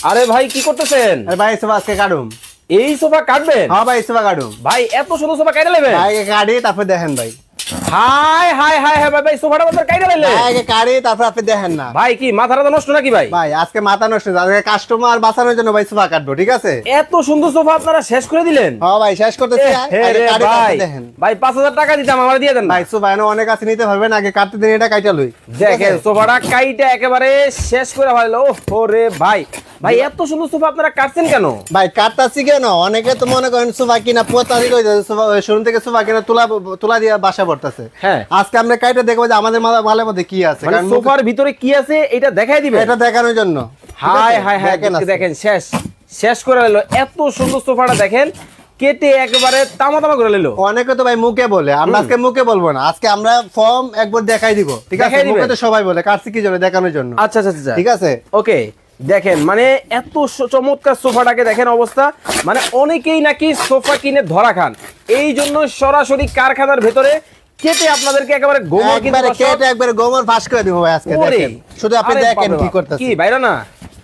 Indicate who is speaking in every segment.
Speaker 1: আরে ভাই কি করতেছেন?
Speaker 2: আরে ভাই সোফা আজকে কাটুম।
Speaker 1: এই সোফা কাটবেন?
Speaker 2: হ্যাঁ ভাই সোফা কাটুম।
Speaker 1: ভাই এত সুন্দর সোফা কাটে নেবেন?
Speaker 2: ভাই কাটি তারপর দেখেন ভাই।
Speaker 1: হাই হাই হাই হাই ভাই সোফাটা বলতে কাটে নেবেন?
Speaker 2: ভাই কাটি তারপর আপনি দেখেন না।
Speaker 1: ভাই কি মাথাটা নষ্ট নাকি ভাই?
Speaker 2: ভাই আজকে মাথা নষ্ট, আজকে কাস্টমার বাঁচানোর জন্য ভাই সোফা কাটবো, ঠিক আছে?
Speaker 1: এত সুন্দর সোফা আপনারা শেষ করে দিলেন?
Speaker 2: হ্যাঁ ভাই শেষ করতেছি। আগে কাটি তারপর দেখেন।
Speaker 1: ভাই 5000 টাকা দিতাম, আমার দিয়ে দেন।
Speaker 2: ভাই সোফা এনে অনেক আছে, নিতে পারবেন, আগে কাটতে দিন, এটা কাইটা লই।
Speaker 1: দেখেন সোফাটা কাইটা একেবারে শেষ করে ফেললো। ওরে ভাই ভাই এত সুন্দর সোফা আপনারা কাটছেন কেন?
Speaker 2: ভাই কাটতাছি কেন, অনেকে তো মনে করেন সোফা কিনা পোতারি কইছে, সোফা শোরুম থেকে সোফা কিনা তুলা দিয়ে বাসা পড়তেছে।
Speaker 1: হ্যাঁ
Speaker 2: আজকে আমরা কাইটা দেখবো যে আমাদের মালের মধ্যে কি আছে,
Speaker 1: মানে সোফার ভিতরে কি আছে এটা দেখাই দিবেন,
Speaker 2: এটা দেখানোর জন্য।
Speaker 1: হাই হাই হাই দেখেন শেষ করে নিল। এত সুন্দর সোফাটা দেখেন কেটে একেবারে তামা তামা করে নিল।
Speaker 2: অনেকে তো ভাই মুখে বলে, আমরা আজকে মুখে বলবো না, আজকে আমরা ফর্ম একবার দেখাই দিব, ঠিক আছে? মুখে তো সবাই বলে, কাটছি কি জন্য, দেখানোর জন্য।
Speaker 1: আচ্ছা আচ্ছা আচ্ছা
Speaker 2: ঠিক আছে
Speaker 1: ওকে। দেখেন মানে এত চমৎকার সোফাটাকে দেখেন অবস্থা, মানে অনেকেই নাকি সোফা কিনে ধরা খান, এই জন্য সরাসরি কারখানার ভেতরে কেটে আপনাদেরকে একেবারে গোমর
Speaker 2: কেটে একবারে গোমর ফাঁস করে দিব ভাই আজকে। দেখেন শুধু আপনি দেখেন কি করতেছে।
Speaker 1: কি বাইরে না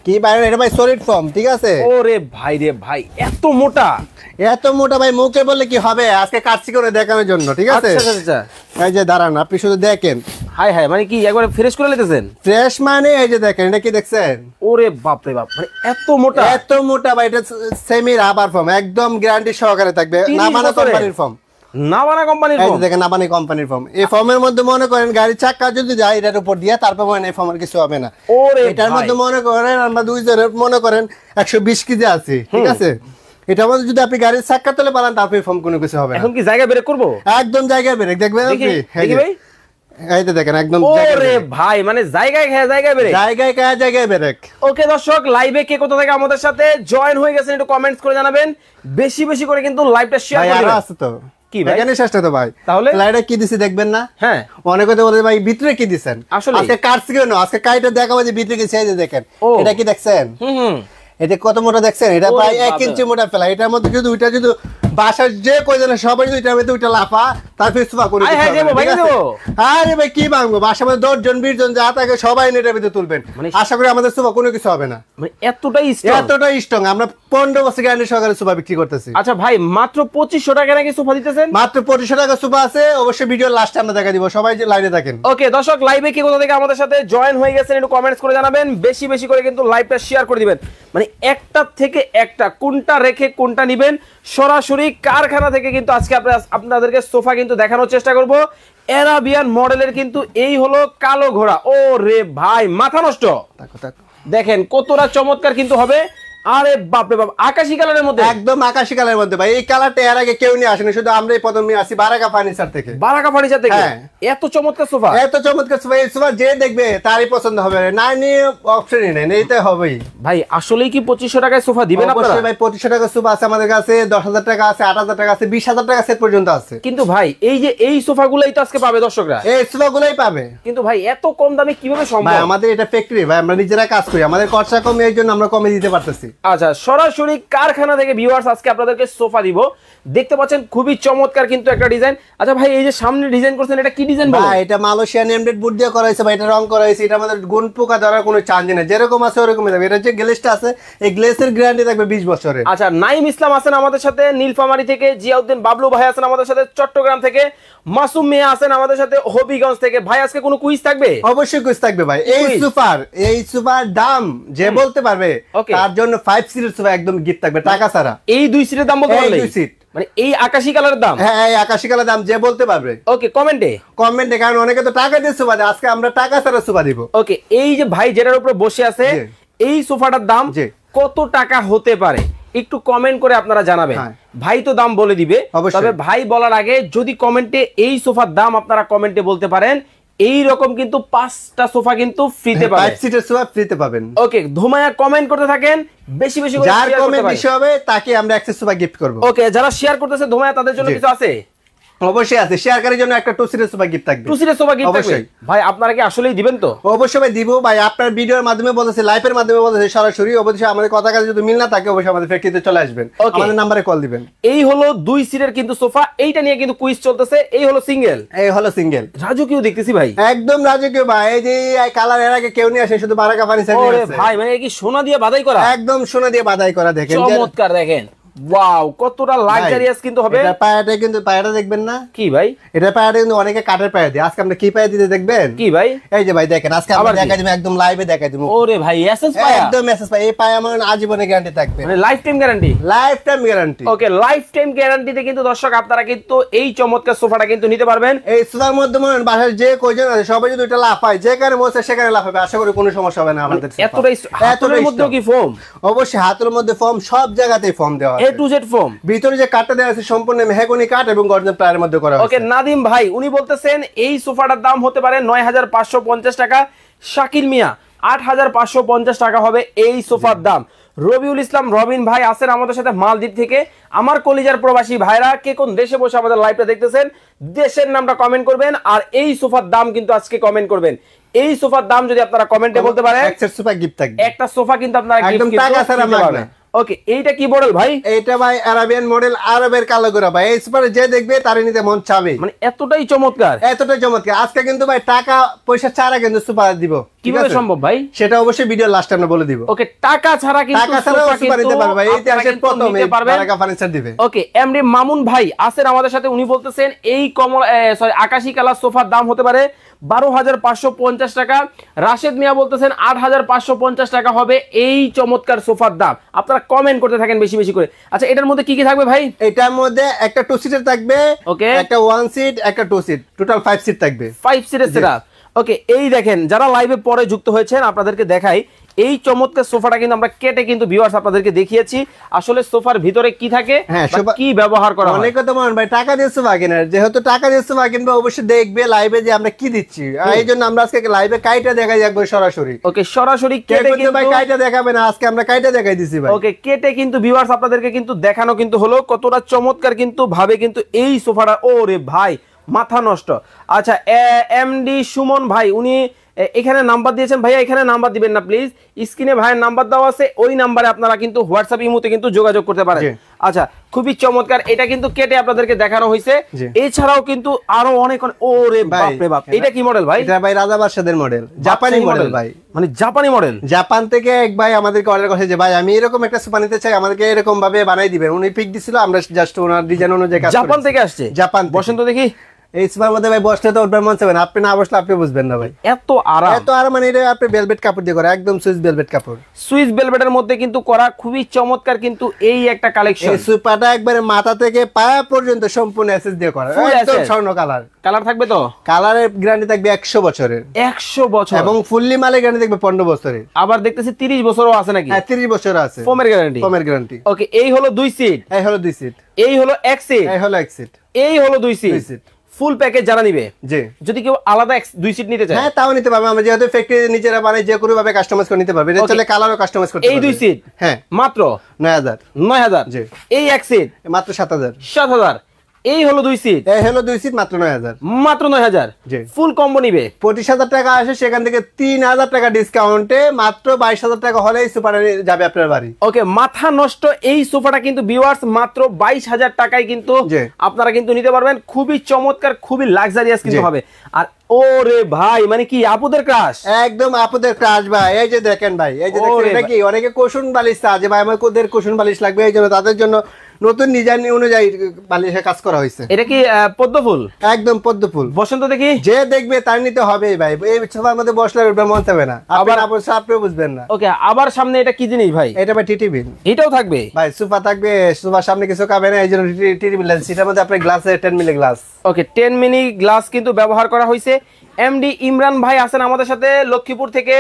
Speaker 2: কি বাইরে, এটা ভাই সলিড ফর্ম, ঠিক আছে?
Speaker 1: ওরে ভাই রে ভাই এত মোটা,
Speaker 2: এত মোটা ভাই মুখে বললে কি হবে, আজকে কাটছি করে দেখানোর জন্য, ঠিক আছে?
Speaker 1: আচ্ছা আচ্ছা
Speaker 2: এই যে দাঁড়ান, আপনি শুধু দেখেন।
Speaker 1: হাই হাই মানে কি একবারে ফ্রেশ করে নিতেছেন?
Speaker 2: ফ্রেশ মানে এই যে দেখেন, এটা কি দেখছেন?
Speaker 1: ওরে বাপ রে বাপ, মানে এত মোটা,
Speaker 2: এত মোটা ভাই, এটা সেমি রাবার ফর্ম, একদম গ্যারান্টি সহকারে থাকবে। নামানা কোম্পানির ফর্ম,
Speaker 1: নাবানা কোম্পানির ফর্ম।
Speaker 2: দেখেন নাবানা কোম্পানির ফর্ম। এই ফর্মের মধ্যে মনে করেন গাড়ির চাকা যদি যায় এটার উপর দিয়ে, তারপর মনে এই ফর্মের কিছু হবে না। এটার মধ্যে মনে করেন আমরা দুইজনের মনে করেন 120 কেজি আছে, ঠিক আছে? এটার মধ্যে যদি আপনি গাড়ির চাকা তলে পালান, তারপর ফর্ম কোনো কিছু হবে না।
Speaker 1: এখন কি জায়গা ব্রেক করব?
Speaker 2: একদম জায়গায় ব্রেক, দেখবেন আপনি। এই তো দেখেন একদম।
Speaker 1: ওরে ভাই মানে জায়গায়
Speaker 2: ব্রেক।
Speaker 1: ওকে দর্শক, লাইভে কে কোথা থেকে আমাদের সাথে জয়েন হয়ে গেছেন একটু কমেন্টস করে জানাবেন, বেশি বেশি করে কিন্তু লাইভটা শেয়ার করবেন।
Speaker 2: ভাই আছে তো কি ভাই, এখানে শেষটা তো ভাই, তাহলে স্লাইডে কি দিছি দেখবেন না? হ্যাঁ অনেকে তো বলে ভাই ভিতরে কি দিবেন,
Speaker 1: আসলে
Speaker 2: আজকে কাটছি কেন, আজকে কাইটা দেখাবো যে ভিতরে কি চাই, দেখেন এটা কি দেখছেন? এটা কত মোটা দেখছেন? এটা প্রায় 1 ইঞ্চি মোটা ফেলা। এটার মধ্যে যদি ওইটা যদি বাসার যে কয়জনে সবাই যদি এটার মধ্যে ওইটা লাফা, তারপর সোফা করে দিতে হবে। আরে ভাই কি ভাঙবো, বাসার মধ্যে 10 জন 20 জন যা থাকে সবাই এটার ভিতরে তুলবেন, আশা করি আমাদের সোফা কোনো কিছু হবে না।
Speaker 1: মানে এতটাই
Speaker 2: স্ট্রং। আমরা 15 বছর গ্যারান্টি সহকারে সোফা বিক্রি করতেছি।
Speaker 1: আচ্ছা ভাই মাত্র 2500 টাকা নাকি সোফা দিতেছেন?
Speaker 2: মাত্র 2500 টাকা সোফা আছে, অবশ্যই ভিডিও লাস্টে আমরা দেখা দিব, সবাই যে লাইনে থাকেন।
Speaker 1: ওকে দর্শক, লাইভে কে কোথা থেকে আমাদের সাথে জয়েন হয়ে গেছেন একটু কমেন্টস করে জানাবেন, বেশি বেশি করে কিন্তু লাইভটা শেয়ার করে দিবেন। মানে একটা থেকে একটা কোনটা রেখে কোনটা নিবেন, সরাসরি কারখানা থেকে কিন্তু আজকে আপনাদেরকে সোফা কিন্তু দেখানোর চেষ্টা করব। অ্যারাবিয়ান মডেলের কিন্তু এই হলো কালো ঘোড়া। ও রে ভাই মাথা নষ্ট, দেখেন কতটা চমৎকার কিন্তু হবে। আরে বাপ রে বাপ, আকাশী কালারের মধ্যে,
Speaker 2: একদম আকাশী কালারের মধ্যে ভাই। এই কালারটা এর আগে কেউ নিয়ে আসেনি, শুধু আমরাই প্রথম নিয়ে আসি বারাকা ফার্নিচার থেকে।
Speaker 1: বারাকা ফার্নিচার থেকে এত চমৎকার সোফা,
Speaker 2: এত চমৎকার সোফা। এই সোফা যে দেখবে তারই পছন্দ হবে, না নিয়ে অপশনই নেই, এইটা হবেই।
Speaker 1: ভাই আসলেই কি 2500 টাকায় সোফা দিবেন আপনারা?
Speaker 2: অবশ্যই ভাই 2500 টাকা সোফা আছে আমাদের কাছে, 10000 টাকা আছে, 8000 টাকা আছে, 20000 টাকা সেট পর্যন্ত আছে।
Speaker 1: কিন্তু ভাই এই যে এই সোফাগুলাই তো আজকে পাবে দর্শকরা,
Speaker 2: এই সোফাগুলাই পাবে।
Speaker 1: কিন্তু ভাই এত কম দামে কিভাবে সম্ভব?
Speaker 2: ভাই আমাদের এটা ফ্যাক্টরি ভাই, আমরা নিজেরা কাজ করি, আমাদের খরচা কম, এর জন্য আমরা কমে দিতে পারতেছি।
Speaker 1: আচ্ছা সরাসরি কারখানা থেকে ভিউয়ার্স আজকে আপনাদেরকে সোফা দিব, দেখতে পাচ্ছেন খুবই চমৎকার কিন্তু একটা ডিজাইন। আচ্ছা ভাই এই যে সামনে ডিজাইন করছেন এটা কি ডিজাইন বলেন?
Speaker 2: ভাই এটা মালয়েশিয়ান নেমপ্লেট বোর্ড দিয়ে করা হয়েছে ভাই, এটা রং করা হয়েছে। এটা আমাদের গুণ পোকা ধরার কোনো চান্স নেই, যেরকম আছে ওরকমই থাকবে। এটা যে গ্লেসটা আছে এই গ্লেসের গ্যারান্টি থাকবে 20 বছরের।
Speaker 1: আচ্ছা নাইম ইসলাম আছেন আমাদের সাথে নীলফামারী থেকে, জিয়াউদ্দিন বাবলু ভাই আছেন আমাদের সাথে চট্টগ্রাম থেকে, মাসুম মিয়া আছেন আমাদের সাথে হবিগঞ্জ থেকে। ভাই আজকে কোনো কুইজ থাকবে?
Speaker 2: অবশ্যই কুইজ থাকবে ভাই। এই সুপার দাম যে বলতে পারবে তার জন্য 5 সিটের সোফা একদম গিফট থাকবে টাকা ছাড়া।
Speaker 1: এই 2 সিটের দাম বলতে পারলে?
Speaker 2: 2 সিট
Speaker 1: মানে এই আকাশী কালারের দাম?
Speaker 2: হ্যাঁ এই আকাশী কালারের দাম যে বলতে পারবে।
Speaker 1: ওকে কমেন্টে,
Speaker 2: কারণ অনেকে তো টাকা দিয়ে সোফা দেয়, আজকে আমরা টাকা ছাড়া সোফা দিব।
Speaker 1: ওকে এই যে ভাই যেটার উপরে বসে আছে এই সোফাটার দাম কত টাকা হতে পারে একটু কমেন্ট করে আপনারা জানাবেন। ভাই তো দাম বলে দিবে, তবে ভাই বলার আগে যদি কমেন্টে এই সোফার দাম আপনারা কমেন্টে বলতে পারেন, এই রকম কিন্তু 5টা সোফা কিন্তু ফ্রিতে পাবেন, 5 সিটের সোফা ফ্রিতে পাবেন। ওকে ধুমায়া কমেন্ট করতে থাকেন, বেশি বেশি করে
Speaker 2: যার কমেন্ট বেশি হবে তাকে আমরা অ্যাক্সেস সোফা গিফট করব।
Speaker 1: ওকে যারা শেয়ার করতেছে ধুমায়া তাদের জন্য কিছু আছে?
Speaker 2: অবশ্যই আছে, শেয়ারকারীর জন্য একটা 2 সিটের সোফা গিফট থাকবে।
Speaker 1: 2 সিটের সোফা গিফট থাকবে
Speaker 2: অবশ্যই।
Speaker 1: ভাই, আপনারা কি আসলেই দিবেন তো?
Speaker 2: অবশ্যই ভাই দিব ভাই, আপনার ভিডিওর মাধ্যমে বলতেছে, লাইভের মাধ্যমে বলতেছে সরাসরি। অবশ্যই আমাদের কথা কাজে যদি মিল না থাকে অবশ্যই আমাদের ফ্যাক্টরিতে চলে আসবেন, আমাদের নম্বরে কল দিবেন।
Speaker 1: এই হলো 2 সিটের কিন্তু সোফা, এইটা নিয়ে কিন্তু কুইজ চলতেছে। এই হলো সিঙ্গেল,
Speaker 2: এই হলো সিঙ্গেল।
Speaker 1: রাজকীয় দেখতেছি ভাই,
Speaker 2: একদম রাজকীয় ভাই। এই যে কালার এর আগে কেউ নিয়ে আসে, শুধু বারাকা ফার্নিচার নিয়ে
Speaker 1: ওরে
Speaker 2: আসে।
Speaker 1: ভাই মানে কি সোনা দিয়ে বাধাই করা?
Speaker 2: একদম সোনা দিয়ে বাধাই করা, দেখেন
Speaker 1: চমৎকার, দেখেন ওয়াও কতটা লাক্সারিয়াস কিন্তু হবে।
Speaker 2: এটা পায়াটা কিন্তু, পায়াটা দেখবেন না
Speaker 1: কি ভাই?
Speaker 2: এটা পায়াটা কিন্তু অনেকে কাঠের পায়া দিয়ে, আজকে আমরা কি পায়া দিতে দেখবেন?
Speaker 1: কি ভাই?
Speaker 2: এই যে ভাই দেখেন, আজকে আমরা দেখাই দিব, একদম লাইভে দেখাই দিব।
Speaker 1: ওরে ভাই এসএস পায়া,
Speaker 2: একদম এসএস পায়া। এই পায়া মানে আজীবনের গ্যারান্টি থাকবে,
Speaker 1: মানে lifetime guarantee.
Speaker 2: Lifetime guarantee.
Speaker 1: Okay, lifetime গ্যারান্টিতে কিন্তু দর্শক আপনারা কিন্তু এই চমৎকার সোফাটা কিন্তু নিতে পারবেন।
Speaker 2: এই সোফার মধ্যে মনে হয় বাসার যে কয়জন আছে সবাই যদি এটা লাফায়, যেখানে বসে সেখানে লাফাবে, আশা করি কোনো সমস্যা হবে না আমাদের।
Speaker 1: এতটাই হাতের মধ্যে কি ফোম?
Speaker 2: অবশ্যই হাতের মধ্যে ফোম, সব জায়গাতেই ফোম দেওয়া
Speaker 1: এ
Speaker 2: আছে,
Speaker 1: টু জেড ফোম।
Speaker 2: ভিতরে যে কাঠটা দেওয়া আছে সম্পূর্ণ মেহগনি কাঠ এবং গর্জন প্লায়ের মধ্যে করা হয়েছে।
Speaker 1: ওকে, নাদিম ভাই উনি বলতেছেন এই সোফাটার দাম হতে পারে 9550 টাকা। শাকিল মিয়া 8550 টাকা হবে এই সোফার দাম। রবিউল ইসলাম রবিন ভাই আছেন আমাদের সাথে মালদ্বীপ থেকে। আমার কলিজার প্রবাসী ভাইরা কে কোন দেশে বসে আমাদের লাইভটা দেখতেছেন, দেশের নামটা কমেন্ট করবেন আর এই সোফার দাম কিন্তু আজকে কমেন্ট করবেন। এই সোফার দাম যদি আপনারা কমেন্টে বলতে পারেন,
Speaker 2: একটা সোফা গিফট থাকবে,
Speaker 1: একটা সোফা কিন্তু আপনারা
Speaker 2: একদম
Speaker 1: গিফট
Speaker 2: টাকা ছাড়া মাগনা।
Speaker 1: ওকে, এইটা কি মডেল ভাই?
Speaker 2: এইটা ভাই আরাবিয়ান মডেল, আরবের কালো গোরা ভাই। এই সোফাটা যে দেখবে তারই নিতে মন চাবে,
Speaker 1: মানে এতটাই চমৎকার,
Speaker 2: এতটাই চমৎকার। আজকে কিন্তু ভাই টাকা পয়সা ছাড়া কিন্তু সোফা দিব,
Speaker 1: কিভাবে সম্ভব ভাই?
Speaker 2: সেটা অবশ্যই ভিডিও লাস্ট আমরা বলে দিব।
Speaker 1: ওকে, টাকা ছাড়া কিন্তু
Speaker 2: টাকা ছাড়া সোফা নিতে পারবে ভাই, এই ইতিহাসের প্রথম এই বারাকা ফার্নিচার দিবে।
Speaker 1: ওকে, এমডি মামুন ভাই আছেন আমাদের সাথে, উনি বলতেছেন এই আকাশী কালার সোফার দাম হতে পারে 12,550 টাকা। রাশেদ মিয়া বলতেছেন 8,550 টাকা হবে এই চমৎকার সোফার দাম। আপনারা কমেন্ট করতে থাকেন বেশি বেশি করে। আচ্ছা, এটার মধ্যে কি কি থাকবে ভাই?
Speaker 2: এটার মধ্যে একটা 2 সিটার থাকবে,
Speaker 1: ওকে,
Speaker 2: একটা 1 সিট, একটা 2 সিট, টোটাল 5 সিট থাকবে,
Speaker 1: 5 সিটের সেটআপ। ওকে, এই দেখেন যারা লাইভে পরে যুক্ত হয়েছেন আপনাদেরকে দেখাই, এই চমৎকার সোফাটা কিন্তু আমরা কেটে কিন্তু ভিউয়ার্স আপনাদেরকে দেখিয়েছি আসলে সোফার ভিতরে কি থাকে, কি ব্যবহার করা হয়।
Speaker 2: অনেকে তো মনে ভাই টাকা দিয়ে সোফা কেনার, যেহেতু টাকা দিয়ে সোফা কিনবে অবশ্যই দেখবে লাইভে যে আমরা কি দিচ্ছি, এই জন্য আমরা আজকে লাইভে কাইটা দেখাই একবার সরাসরি।
Speaker 1: ওকে, সরাসরি কেটে কিন্তু
Speaker 2: ভাই কাইটা দেখাবে না, আজকে আমরা কাইটা দেখাই দিছি ভাই।
Speaker 1: ওকে, কেটে কিন্তু ভিউয়ার্স আপনাদেরকে কিন্তু দেখানো কিন্তু হলো কতটা চমৎকার কিন্তু ভাবে কিন্তু এই সোফাটা। ওরে ভাই মাথা নষ্ট। আচ্ছা, এমডি সুমন ভাই উনি এখানে নাম্বার দিয়েছেন, ভাইয়া এখানে নাম্বার দিবেন না প্লিজ, স্ক্রিনে ভাইয়ের নাম্বার দেওয়া আছে, ওই নাম্বারে আপনারা কিন্তু হোয়াটসঅ্যাপ ইমোতে কিন্তু যোগাযোগ করতে পারেন। আচ্ছা, খুবই চমৎকার, এটা কিন্তু কেটে আপনাদেরকে দেখানো হয়েছে। এছাড়াও কিন্তু আরো অনেক, ওরে বাপ রে বাপ, এটা কি মডেল ভাই?
Speaker 2: এটা ভাই রাজা বাদশাদের মডেল, জাপানি মডেল ভাই,
Speaker 1: মানে জাপানি মডেল।
Speaker 2: জাপান থেকে এক ভাই আমাদেরকে অর্ডার করেছে যে ভাই আমি এরকম একটা সোফা নিতে চাই, আমাদেরকে এরকম ভাবে বানাই দিবেন। উনি পিক দিছিল, আমরা জাস্ট ওনার ডিজাইন অনুযায়ী কাজ করেছি।
Speaker 1: জাপান থেকে আসছে?
Speaker 2: জাপান।
Speaker 1: বসেন তো দেখি।
Speaker 2: এই সোফার মধ্যে ভাই বসলে তো উঠবে মন চাবে না, আপনি না বসলে আপনি বুঝবেন না ভাই,
Speaker 1: এত আরাম,
Speaker 2: এত আরাম। মানে এটা আপনি ভেলভেট কাপড় দিয়ে করা, একদম সুইস ভেলভেট কাপড়,
Speaker 1: সুইস ভেলভেটের মধ্যে কিন্তু করা, খুবই চমৎকার কিন্তু এই একটা কালেকশন।
Speaker 2: এই সোফাটা একবারে মাথা থেকে পা পর্যন্ত সম্পূর্ণ এসএস দিয়ে করা, একদম স্বর্ণ কালার।
Speaker 1: কালার থাকবে তো?
Speaker 2: কালারের গ্যারান্টি থাকবে 100 বছরের,
Speaker 1: 100 বছর,
Speaker 2: এবং ফুললি মালের গ্যারান্টি থাকবে 15 বছরের।
Speaker 1: আবার দেখতেছি 30 বছরও আছে নাকি?
Speaker 2: হ্যাঁ 30 বছর আছে
Speaker 1: ফোমের গ্যারান্টি।
Speaker 2: ফোমের গ্যারান্টি।
Speaker 1: ওকে, এই হলো 2 সিট,
Speaker 2: এই হলো 2 সিট,
Speaker 1: এই হলো 1 সিট,
Speaker 2: এই হলো 1 সিট,
Speaker 1: এই হলো 2 সিট। ফুল প্যাকেজ যারা নিবে,
Speaker 2: জি,
Speaker 1: যদি কেউ আলাদা 2 সিট নিতে চায়,
Speaker 2: হ্যাঁ তাও নিতে পারবে। আমরা যেহেতু ফ্যাক্টরি নিজেরা বানাই, যে কোনো ভাবে কাস্টমাইজ করে নিতে পারবে। এটা চলে কালারও কাস্টমাইজ করতে পারবে।
Speaker 1: এই 2 সিট
Speaker 2: হ্যাঁ
Speaker 1: মাত্র
Speaker 2: 9000।
Speaker 1: জি, এই 1 সিট
Speaker 2: মাত্র 7000।
Speaker 1: 7000। এই হলো 2 সিট,
Speaker 2: এই হলো 2 সিট, মাত্র 9000।
Speaker 1: মাত্র 9000।
Speaker 2: জি,
Speaker 1: ফুল কম্বো নিবে
Speaker 2: 25000 টাকা আসে, সেখান থেকে 3000 টাকা ডিসকাউন্টে মাত্র 22000 টাকা হলে এই সোফাটা যাবে আপনার বাড়ি।
Speaker 1: ওকে, মাথা নষ্ট এই সোফাটা কিন্তু ভিউয়ার্স মাত্র 22000 টাকায় কিন্তু আপনারা কিন্তু নিতে পারবেন। খুবই চমৎকার, খুবই লাক্সারিয়াস কিন্তু হবে। আর ওরে ভাই মানে কি আপুদের ক্রাশ,
Speaker 2: একদম আপুদের ক্রাশ ভাই। এই যে দেখেন ভাই, এই যে দেখেন, এটা কি অনেকে কুশন বালিশ চায় ভাই, আমার কোদের কুশন বালিশ লাগবে, এই জন্য তাদের জন্য নতুন ডিজাইন অনুযায়ী বালিশে কাজ করা হয়েছে।
Speaker 1: এটা কি পদ্ম ফুল?
Speaker 2: একদম পদ্ম ফুল।
Speaker 1: বসন্ত দেখি,
Speaker 2: যে দেখবে তার নিতে হবে ভাই, এই সোফার মধ্যে বসলে উঠবে মন চাবে না, আবার আপনিও বুঝবেন না।
Speaker 1: ওকে, আবার সামনে এটা কি জিনিস ভাই?
Speaker 2: এটা ভাই টিটি বিল,
Speaker 1: এটাও থাকবে
Speaker 2: ভাই। সোফা থাকবে, সোফার সামনে কিছু খাবে না, এই জন্য টিটি বিল আছে। এটার মধ্যে আপনার গ্লাসে 10 মিলি গ্লাস। ওকে,
Speaker 1: 10 মিলি গ্লাস কিন্তু ব্যবহার করা হয়েছে। এমডি ইমরান ভাই আছেন আমাদের সাথে লক্ষ্মীপুর থেকে।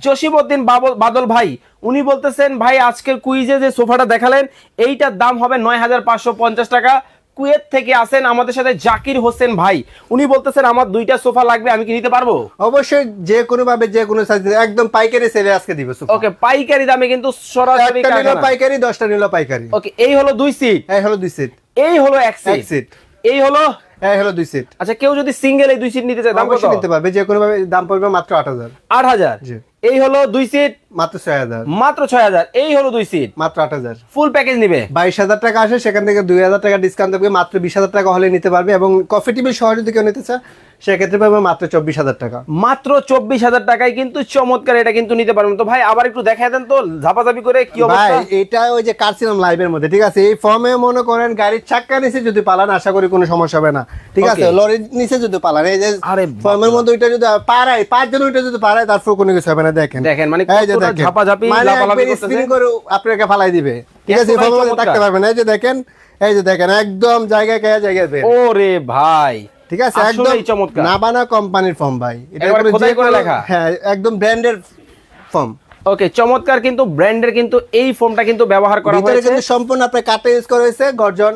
Speaker 1: জসিমউদ্দিন বাদল ভাই উনি বলতেছেন ভাই আজকের কুইজে যে সোফাটা দেখালেন এইটার দাম হবে 9550 টাকা। কুয়েত থেকে আসেন আমাদের সাথে জাকির হোসেন ভাই, উনি বলতেছেন আমার 2টা সোফা লাগবে, আমি কি নিতে পারবো?
Speaker 2: অবশ্যই, যে কোনো ভাবে যে কোনো সাইজ, একদম পাইকারি সেলে আজকে দিব সোফা।
Speaker 1: ওকে, পাইকারি দামে কিন্তু সরাসরি
Speaker 2: পাইকারি, 10টা নিলো পাইকারি।
Speaker 1: ওকে, এই হলো 2 সিট,
Speaker 2: এই হলো 2 সিট,
Speaker 1: এই হলো 1 সিট,
Speaker 2: সিট,
Speaker 1: এই হলো
Speaker 2: এই হলো 2 সিট।
Speaker 1: আচ্ছা কেউ যদি সিঙ্গেল এই 2 সিট নিতে চায় দাম কত
Speaker 2: নিতে পারবে, যে কোনো ভাবে দাম পড়বে মাত্র 8000।
Speaker 1: 8000
Speaker 2: জি।
Speaker 1: এই হলো 2 সিট
Speaker 2: মাত্র 6000।
Speaker 1: মাত্র 6000 এই হলো 2 সিট
Speaker 2: মাত্র 8000।
Speaker 1: ফুল প্যাকেজ নিবে
Speaker 2: 22000 টাকা আসে, সেখান থেকে 2000 টাকা ডিসকাউন্ট দেবে, মাত্র 20000 টাকা হলে নিতে পারবে। এবং কফি টেবিল সহ যদি কেউ নিতে চায় সেক্ষেত্রে পাবে মাত্র 24000 টাকা।
Speaker 1: মাত্র 24000 টাকায় কিন্তু চমৎকার এটা কিন্তু নিতে পারবেন। তো ভাই আবার একটু দেখায় দেন তো ঝাপাঝাপি করে কি অবস্থা।
Speaker 2: ভাই এটা ওই যে কারছিলাম লাইভের মধ্যে, ঠিক আছে? এই ফর্মে মনে করেন গাড়ির চাক্কা নিচে যদি পালান আশা করি কোনো সমস্যা হবে না, ঠিক আছে? লরির নিচে যদি পালান, এই যে ফর্মের মধ্যে ওইটা যদি পারায় 5 জন ওইটা যদি পারায় তারপর কোনো কিছু হবে না। দেখেন দেখেন মানে কতটা ঝাপাঝাপি লাফালাফি করতেছে, করে আপনাকে ফালাই দিবে, ঠিক আছে? ফর্মের মধ্যে থাকতে পারবেন। এই যে দেখেন, এই যে দেখেন একদম জায়গা কে জায়গা বের।
Speaker 1: ওরে ভাই
Speaker 2: ঠিক আছে, একদম চমৎকার নাবানা কোম্পানির ফর্ম ভাই, এটা
Speaker 1: খোদাই করে লেখা।
Speaker 2: হ্যাঁ একদম ব্র্যান্ডের ফর্ম।
Speaker 1: ওকে চমৎকার কিন্তু ব্র্যান্ডের কিন্তু এই ফর্মটা কিন্তু ব্যবহার করা হয়েছে,
Speaker 2: ভিতরে কিন্তু সম্পূর্ণ আপনার কাটে ইউজ করা হয়েছে গর্জন।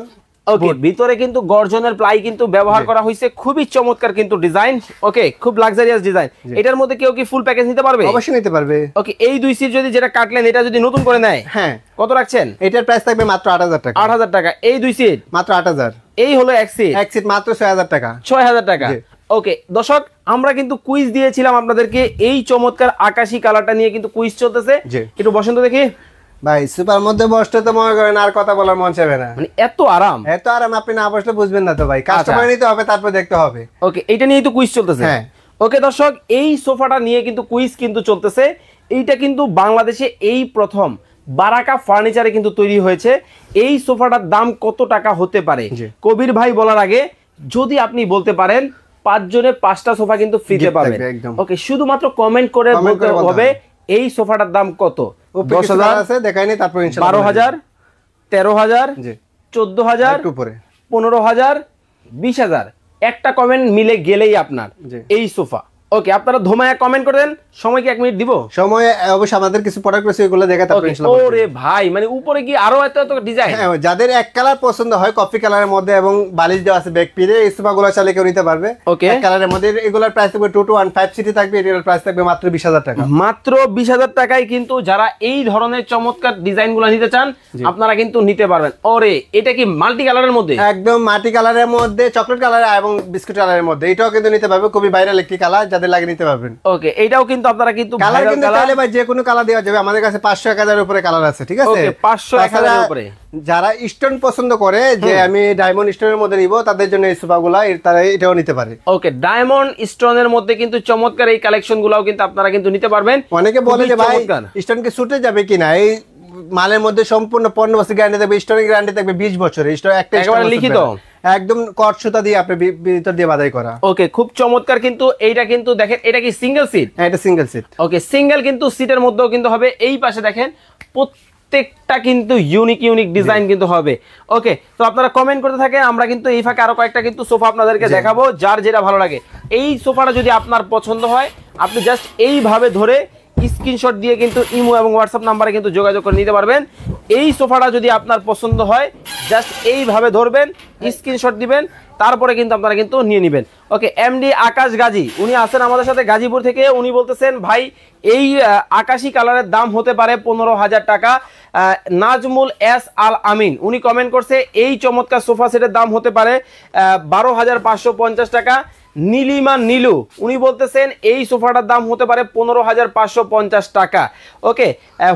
Speaker 1: ওকে ভিতরে কিন্তু গর্জনের প্লাই কিন্তু ব্যবহার করা হয়েছে, খুবই চমৎকার কিন্তু ডিজাইন। ওকে খুব লাক্সারিয়াস ডিজাইন। এটার মধ্যে কেউ কি ফুল প্যাকেজ নিতে পারবে?
Speaker 2: অবশ্যই নিতে পারবে।
Speaker 1: ওকে এই 2 সিট যদি যেটা কাটলেন এটা যদি নতুন করে নেয়,
Speaker 2: হ্যাঁ
Speaker 1: কত রাখছেন?
Speaker 2: এটার প্রাইস থাকবে মাত্র 8000 টাকা।
Speaker 1: 8000 টাকা এই 2 সিট
Speaker 2: মাত্র 8000।
Speaker 1: এই হলো এক সিট
Speaker 2: মাত্র 6000 টাকা।
Speaker 1: 6000 টাকা। ওকে দর্শক আমরা কিন্তু কুইজ দিয়েছিলাম আপনাদেরকে, এই চমৎকার আকাশী কালারটা নিয়ে কিন্তু কুইজ চলতেছে, একটু বসন্ত দেখি।
Speaker 2: ভাই সুপার মধ্যে বসতে তো মনে করেন আর কথা বলার মন চাইবে না,
Speaker 1: মানে এত আরাম,
Speaker 2: এত আরাম আপনি না বসলে বুঝবেন না তো ভাই, কাস্টমার নিতে হবে তারপর দেখতে হবে।
Speaker 1: ওকে এইটা নিয়েই তো কুইজ চলতেছে।
Speaker 2: হ্যাঁ
Speaker 1: ওকে দর্শক এই সোফাটা নিয়ে কিন্তু কুইজ কিন্তু চলতেছে। এইটা কিন্তু বাংলাদেশে এই প্রথম বারাকা ফার্নিচারে কিন্তু তৈরি হয়েছে। এই সোফাটার দাম কত টাকা হতে পারে কবির ভাই বলার আগে যদি আপনি বলতে পারেন 5 জনে 5টা সোফা কিন্তু ফ্রিতে পাবেন। ওকে শুধুমাত্র কমেন্ট করে বলতে হবে এই সোফাটার দাম কত। 10000 আছে দেখাইনি, তারপর ইনশাআল্লাহ 12000 13000 জি 14000 একটু উপরে 15000 20000 একটা কমেন্ট মিলে গেলেই আপনার এই সোফা। ওকে আপনারা ধোমায়া কমেন্ট করে দেন। সময় কি 1 মিনিট দিব? সময় অবশ্যই আমাদের কিছু প্রোডাক্ট রয়েছে এগুলো দেখা তারপর ইনশাআল্লাহ। ওরে ভাই মানে উপরে কি আরো এত এত ডিজাইন। হ্যাঁ যাদের এক কালার পছন্দ হয় কফি কালারের মধ্যে এবং বালিশ দেওয়া আছে ব্যাক পিরে, এই সোফাগুলো চাইলে কেউ নিতে পারবে। ওকে এক কালারের মধ্যে এগুলোর প্রাইস থাকবে 2215 সিটি থাকবে, এটার প্রাইস থাকবে মাত্র 20000 টাকা। মাত্র 20000 টাকায় কিন্তু যারা এই ধরনের চমৎকার ডিজাইনগুলো নিতে চান আপনারা কিন্তু নিতে পারবেন। ওরে এটা কি মাল্টি কালারের মধ্যে? একদম মাল্টি কালারের মধ্যে, চকলেট কালার এবং বিস্কুট কালারের মধ্যে, এটাও কিন্তু নিতে পারবে, খুবই ভাইরাল একটি কালার, যাদের লাগে নিতে পারবেন। ওকে এটাও কিন্তু আপনারা কিন্তু কালার কিন্তু চাইলে ভাই যে কোনো কালার দেওয়া যাবে, আমাদের কাছে 500 1000 এর উপরে কালার আছে, ঠিক আছে? ওকে 500 1000 এর উপরে যারা স্টোন পছন্দ করে যে আমি ডায়মন্ড স্টোনের মধ্যে নিব তাদের জন্য এই সোফাগুলো তারা এটাও নিতে পারে। ওকে ডায়মন্ড স্টোনের মধ্যে কিন্তু চমৎকার এই কালেকশনগুলোও কিন্তু আপনারা কিন্তু নিতে পারবেন। অনেকে বলে যে ভাই স্টোন কি সুটে যাবে কিনা, এই মালের মধ্যে সম্পূর্ণ 15 বছর গ্যারান্টি থাকবে, স্টোনের গ্যারান্টি থাকবে 20 বছরের, স্টোন একটা একেবারে লিখিত একদম কট সুতা দিয়ে আপনি ভিতর দিয়ে বাঁধাই করা। ওকে খুব চমৎকার কিন্তু এইটা কিন্তু দেখেন, এটা কি সিঙ্গেল সিট? হ্যাঁ এটা সিঙ্গেল সিট। ওকে সিঙ্গেল কিন্তু সিটের মধ্যেও কিন্তু হবে। এই পাশে দেখেন প্রত্যেকটা কিন্তু ইউনিক ডিজাইন কিন্তু হবে। ওকে তো আপনারা কমেন্ট করতে থাকেন, আমরা কিন্তু এই ফাঁকে আরো কয়েকটা কিন্তু সোফা আপনাদেরকে দেখাবো, যার যেটা ভালো লাগে। এই সোফাটা যদি আপনার পছন্দ হয় আপনি জাস্ট এইভাবে ধরে স্ক্রিনশট দিয়ে কিন্তু ইমো এবং হোয়াটসঅ্যাপ নাম্বারে কিন্তু যোগাযোগ করে নিতে পারবেন। এই সোফাটা যদি আপনার পছন্দ হয় জাস্ট এইভাবে ধরবেন, স্ক্রিনশট দিবেন, তারপরে কিন্তু আপনারা কিন্তু নিয়ে নেবেন। ওকে এমডি আকাশ গাজী উনি আছেন আমাদের সাথে গাজীপুর থেকে, উনি বলতেছেন ভাই এই আকাশী কালারের দাম হতে পারে 15000 টাকা। নাজমুল এস আল আমিন উনি কমেন্ট করছে এই চমৎকার সোফা সেটের দাম হতে পারে 12550 টাকা। নীলিমা নীলু উনি বলতেছেন এই সোফাটার দাম হতে পারে 15550 টাকা। ওকে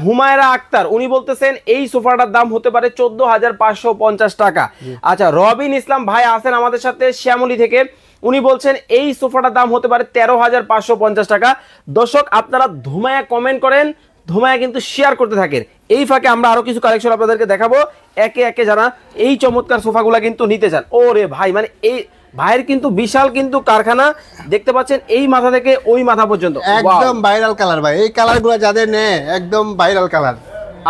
Speaker 1: হুমায়রা আক্তার উনি বলতেছেন এই সোফাটার দাম হতে পারে 14550 টাকা। আচ্ছা রবিন ইসলাম ভাই আছেন আমাদের সাথে শ্যামলী থেকে, উনি বলছেন এই সোফাটার দাম হতে পারে 13550 টাকা। দর্শক আপনারা ধুমায়া কমেন্ট করেন, ধুমায়া কিন্তু শেয়ার করতে থাকেন। এই ফাঁকে আমরা আরো কিছু কালেকশন আপনাদেরকে দেখাবো একে একে, যারা এই চমৎকার সোফাগুলা কিন্তু নিতে চান। ওরে ভাই মানে এই ভাইয়ের কিন্তু বিশাল কিন্তু কারখানা দেখতে পাচ্ছেন, এই মাথা থেকে ওই মাথা পর্যন্ত একদম ভাইরাল কালার ভাই, এই কালারগুলো যাদের নেয় একদম ভাইরাল কালার।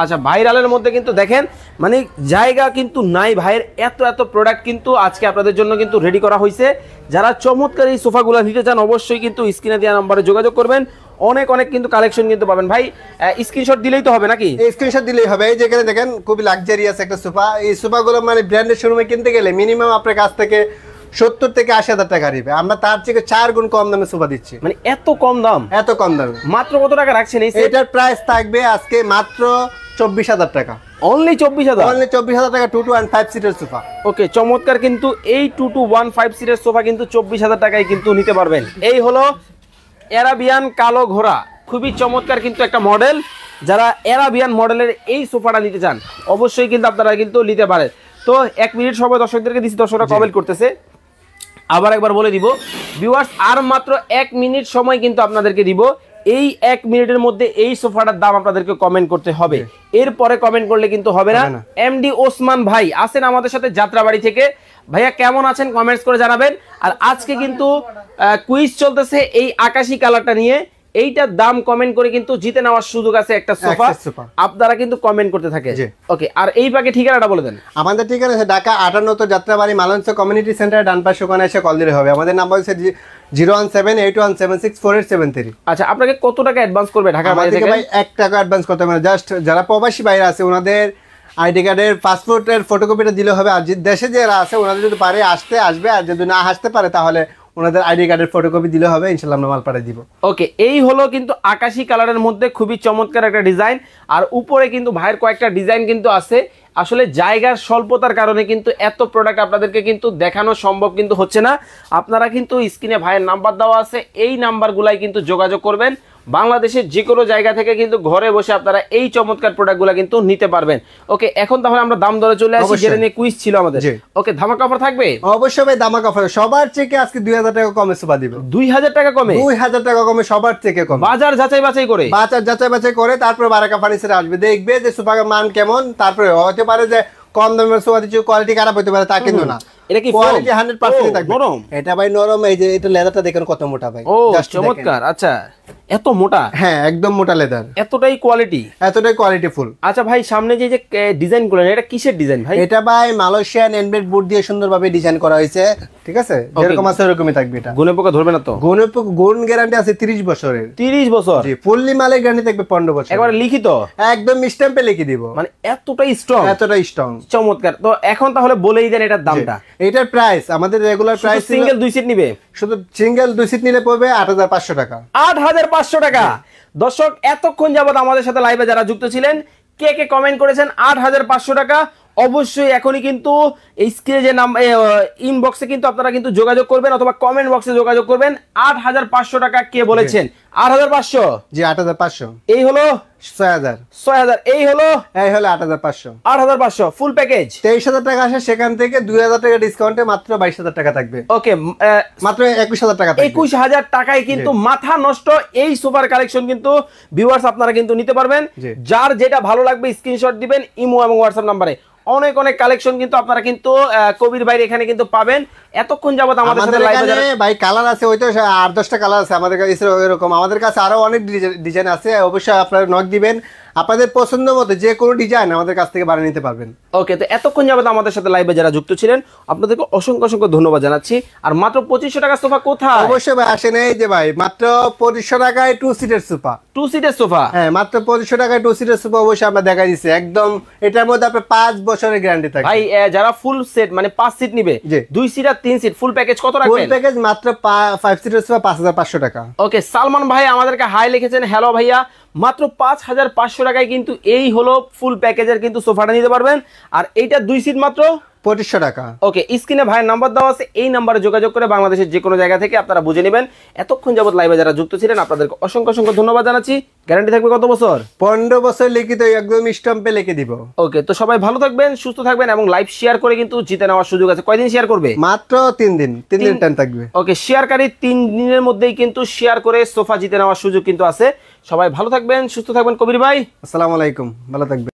Speaker 1: আচ্ছা ভাইরালের মধ্যে কিন্তু দেখেন মানে জায়গা কিন্তু নাই, ভাইয়ের এত প্রোডাক্ট কিন্তু আজকে আপনাদের জন্য কিন্তু রেডি করা হয়েছে। যারা চমৎকার এই সোফাগুলো নিতে চান অবশ্যই কিন্তু স্ক্রিনে দেওয়া নম্বরে যোগাযোগ করবেন, অনেক কিন্তু কালেকশন কিন্তু পাবেন। ভাই স্ক্রিনশট দিলেই তো হবে নাকি? স্ক্রিনশট দিলেই হবে। এই যেখানে দেখেন খুবই লাক্সারিয়াস একটা সোফা, এই সোফাগুলো মানে ব্র্যান্ডের শোরুমে কিনতে গেলে মিনিমাম আপনার কাছ থেকে 70 থেকে 80,000 টাকা দিবে, আমরা তার থেকে 4 গুণ কম দামে সোফা দিচ্ছি। মানে এত কম দাম, এত কম দামে মাত্র কত টাকা রাখছেন? এটার প্রাইস থাকবে আজকে মাত্র
Speaker 2: 24,000 টাকা।
Speaker 1: অনলি 24,000,
Speaker 2: অনলি 24,000 টাকা 2 to 1 5 সিটের সোফা।
Speaker 1: ওকে, চমৎকার কিন্তু এই 2 to 1 5 সিটের সোফা কিন্তু 24,000 টাকায় কিন্তু নিতে পারবেন। এই হলো অ্যারাবিয়ান কালো ঘোড়া, খুবই চমৎকার কিন্তু একটা মডেল। যারা অ্যারাবিয়ান মডেলের এই সোফাটা নিতে চান অবশ্যই কিন্তু আপনারা কিন্তু নিতে পারেন। তো 1 মিনিট সময় দর্শকদেরকে দিচ্ছি, দর্শকরা কমেন্ট করতেছে, আবার একবার বলে দিব ভিউয়ার্স, আর মাত্র 1 মিনিট সময় কিন্তু আপনাদেরকে দিব। এই 1 মিনিটের মধ্যে এই সোফাটার দাম আপনাদেরকে কমেন্ট করতে হবে, এরপরে কমেন্ট করলে কিন্তু হবে না। এমডি ওসমান ভাই আছেন আমাদের সাথে যাত্রাবাড়ি থেকে। ভাইয়া কেমন আছেন কমেন্টস করে জানাবেন। আর আজকে কিন্তু কুইজ চলতেছে এই আকাশী কালারটা নিয়ে, এইটার দাম কমেন্ট করে কিন্তু জিতে নেওয়ার সুযোগ আছে একটা সোফা, আপনারা কিন্তু কমেন্ট করতে থাকে। ওকে, আর এই পাকে ঠিকানাটা বলে দেন।
Speaker 2: আমাদের ঠিকানা আছে ঢাকা 58 যাত্রাবাড়ি মালঞ্চ কমিউনিটি সেন্টার, ডান পাশে ওখানে এসে কল দিলে হবে। আমাদের নাম্বার হচ্ছে 01781764873।
Speaker 1: আচ্ছা, আপনাকে কত টাকা অ্যাডভান্স করবে ঢাকার বাইরে থেকে?
Speaker 2: ভাই 1 টাকা অ্যাডভান্স করতে হবে না, জাস্ট যারা প্রবাসী বাইরে আছে ওনাদের আইডি কার্ডের পাসপোর্টের ফটোকপিটা দিলে হবে। আর দেশে যারা আছে ওনাদের যদি পারে আসবে, আর যদি না আসতে পারে তাহলে ওনাদের আইডি কার্ডের ফটোকপি দিলে হবে, ইনশাআল্লাহ আমরা মাল পাঠিয়ে দিব।
Speaker 1: ওকে, এই হলো কিন্তু আকাশী কালারের মধ্যে খুবই চমৎকার একটা ডিজাইন। আর উপরে কিন্তু ভাইয়ের কয়েকটা ডিজাইন কিন্তু আছে। আসলে জায়গার স্বল্পতার কারণে কিন্তু এত প্রোডাক্ট আপনাদেরকে কিন্তু দেখানো সম্ভব কিন্তু হচ্ছে না। আপনারা কিন্তু স্ক্রিনে ভাইয়ের নাম্বার দেওয়া আছে, এই নাম্বারগুলাই কিন্তু যোগাযোগ করবেন। বাংলাদেশের যে কোনো জায়গা থেকে কিন্তু ঘরে বসে আপনারা এই চমৎকার প্রোডাক্টগুলো কিন্তু নিতে পারবেন। ওকে, এখন তাহলে আমরা দাম দরে চলে আসি, যেটা নিয়ে কুইজ ছিল আমাদের। ওকে, ধামাকা অফার থাকবে?
Speaker 2: অবশ্যই ভাই, ধামাকা অফার। সবার থেকে আজকে 2000 টাকা কমে সোফা দিব।
Speaker 1: 2000 টাকা কমে?
Speaker 2: 2000 টাকা কমে, সবার থেকে কমে।
Speaker 1: বাজার যাচাই বাছাই করে?
Speaker 2: বাজার যাচাই বাছাই করে তারপর বারাকা ফার্নিচারে আসবে, দেখবে যে সোফার মান কেমন। তারপরে হতে পারে যে কম দামের সোফা দিচ্ছি, কোয়ালিটি খারাপ হতে পারে, তা কিন্তু না।
Speaker 1: এটা কি
Speaker 2: কোয়ালিটি 100% থাকবে।
Speaker 1: নরম?
Speaker 2: এটা ভাই নরম। এই যে এটা লেদারটা দেখেন কত মোটা ভাই।
Speaker 1: ও চমৎকার। আচ্ছা, এত মোটা?
Speaker 2: হ্যাঁ, একদম মোটা লেদার,
Speaker 1: এতটাই কোয়ালিটি,
Speaker 2: এতটাই কোয়ালিটিফুল।
Speaker 1: আচ্ছা ভাই, সামনে যে ডিজাইন করলেন এটা কিসের ডিজাইন ভাই?
Speaker 2: এটা ভাই মালয়েশিয়ান এনবেড বোর্ড দিয়ে সুন্দরভাবে ডিজাইন করা হয়েছে, ঠিক আছে? যেরকম আছে এরকমই থাকবে। এটা
Speaker 1: গুণে পোকা ধরবে না তো?
Speaker 2: গুণ গ্যারান্টি আছে 30 বছরের।
Speaker 1: 30 বছর?
Speaker 2: জি, ফুললি মালের গ্যারান্টি থাকবে 15 বছর।
Speaker 1: একবার লিখিত?
Speaker 2: একদম স্ট্যাম্পে লিখে দিব।
Speaker 1: মানে এতটাই স্ট্রং?
Speaker 2: এতটাই স্ট্রং।
Speaker 1: চমৎকার। তো এখন তাহলে বলেই দেন এটার দামটা।
Speaker 2: এটার প্রাইস আমাদের রেগুলার প্রাইস
Speaker 1: সিঙ্গেল 2 সিট নিবে,
Speaker 2: শুধু সিঙ্গেল 2 সিট নিলে পড়বে 8500 টাকা।
Speaker 1: 8500 টাকা। দর্শক এতক্ষণ যাবত আমাদের সাথে লাইভে যারা যুক্ত ছিলেন, কে কে কমেন্ট করেছেন 8500 টাকা, অবশ্যই এখনই কিন্তু এই স্ক্রিনে যে নাম ইনবক্সে কিন্তু আপনারা কিন্তু যোগাযোগ করবেন, অথবা কমেন্ট বক্সে যোগাযোগ করবেন। 8500 টাকা কে বলেছেন? 8500?
Speaker 2: জি, 8500।
Speaker 1: এই হলো
Speaker 2: 6000।
Speaker 1: 6000। এই হলো
Speaker 2: 8500।
Speaker 1: 8500 ফুল প্যাকেজ।
Speaker 2: 23000 টাকা আসে, সেখান থেকে 2000 টাকা ডিসকাউন্টে মাত্র 22000 টাকা থাকবে।
Speaker 1: ওকে,
Speaker 2: মাত্র 21000 টাকা থাকবে।
Speaker 1: 21000 টাকায় কিন্তু মাথা নষ্ট এই সুপার কালেকশন কিন্তু ভিউয়ার্স আপনারা কিন্তু নিতে পারবেন। যার যেটা ভালো লাগবে স্ক্রিনশট দিবেন ইমো এবং হোয়াটসঅ্যাপ নম্বরে। অনেক অনেক কালেকশন কিন্তু আপনারা কিন্তু কবির ভাই এখানে কিন্তু পাবেন। এতক্ষণ যাবত আমাদের সাথে লাইভে যারা
Speaker 2: ভাই কালার আছে, ওই তো 8-10টা কালার আছে আমাদের কাছে, এরকম আমাদের কাছে আরো অনেক ডিজাইন আছে। অবশ্যই আপনারা নক দিবেন, আপনাদের পছন্দ মতো যে কোনো ডিজাইন আমাদের কাছ থেকে বানিয়ে নিতে পারবেন।
Speaker 1: ওকে, তো এতক্ষণ যাবত আমাদের সাথে লাইভে যারা যুক্ত ছিলেন আপনাদেরকে অসংখ্য অসংখ্য ধন্যবাদ জানাচ্ছি। আর মাত্র 2500 টাকা সোফা কোথায়?
Speaker 2: অবশ্যই ভাই আসেন, এই যে ভাই মাত্র 2500 টাকায় 2 সিটের সোফা।
Speaker 1: 2 সিটের সোফা?
Speaker 2: হ্যাঁ, মাত্র 2500 টাকায় 2 সিটের সোফা অবশ্যই আমরা দেখাই দিচ্ছি। একদম এটার মধ্যে আপনার 5 বছরের গ্যারান্টি থাকবে।
Speaker 1: ভাই যারা ফুল সেট মানে 5 সিট নিবে, 2 সিট আর 3 সিট ফুল প্যাকেজ কত রাখবেন?
Speaker 2: ফুল প্যাকেজ মাত্র 5 সিটের সোফা 5500 টাকা।
Speaker 1: ওকে, সালমান ভাই আমাদেরকে হাই লিখেছেন, হ্যালো ভাইয়া, মাত্র 5500 টাকায় কিন্তু এই হলো ফুল প্যাকেজের কিন্তু সোফাটা নিতে পারবেন। আর এইটা 2 সিট মাত্র
Speaker 2: 2500 টাকা।
Speaker 1: ওকে, স্ক্রিনে ভাইয়ের নাম্বার দেওয়া আছে, এই নাম্বারে যোগাযোগ করে বাংলাদেশের যে কোনো জায়গা থেকে আপনারা বুঝে নেবেন। এতক্ষণ যাবত লাইভে যারা যুক্ত ছিলেন আপনাদেরকে অসংখ্য অসংখ্য ধন্যবাদ জানাচ্ছি। গ্যারান্টি থাকবে কত বছর?
Speaker 2: 15 বছর লিখিত, একদম স্ট্যাম্পে লিখে দিব।
Speaker 1: ওকে, তো সবাই ভালো থাকবেন, সুস্থ থাকবেন এবং লাইভ শেয়ার করে কিন্তু জিতে নেওয়ার সুযোগ আছে। কয়দিন শেয়ার করবে?
Speaker 2: মাত্র 3 দিন। 3 দিন টাইম থাকবে।
Speaker 1: ওকে, শেয়ারকারী 3 দিনের মধ্যেই কিন্তু শেয়ার করে সোফা জিতে নেওয়ার সুযোগ কিন্তু আছে। সবাই ভালো থাকবেন, সুস্থ থাকবেন। কবির ভাই,
Speaker 2: আসসালামু আলাইকুম, ভালো থাকবেন।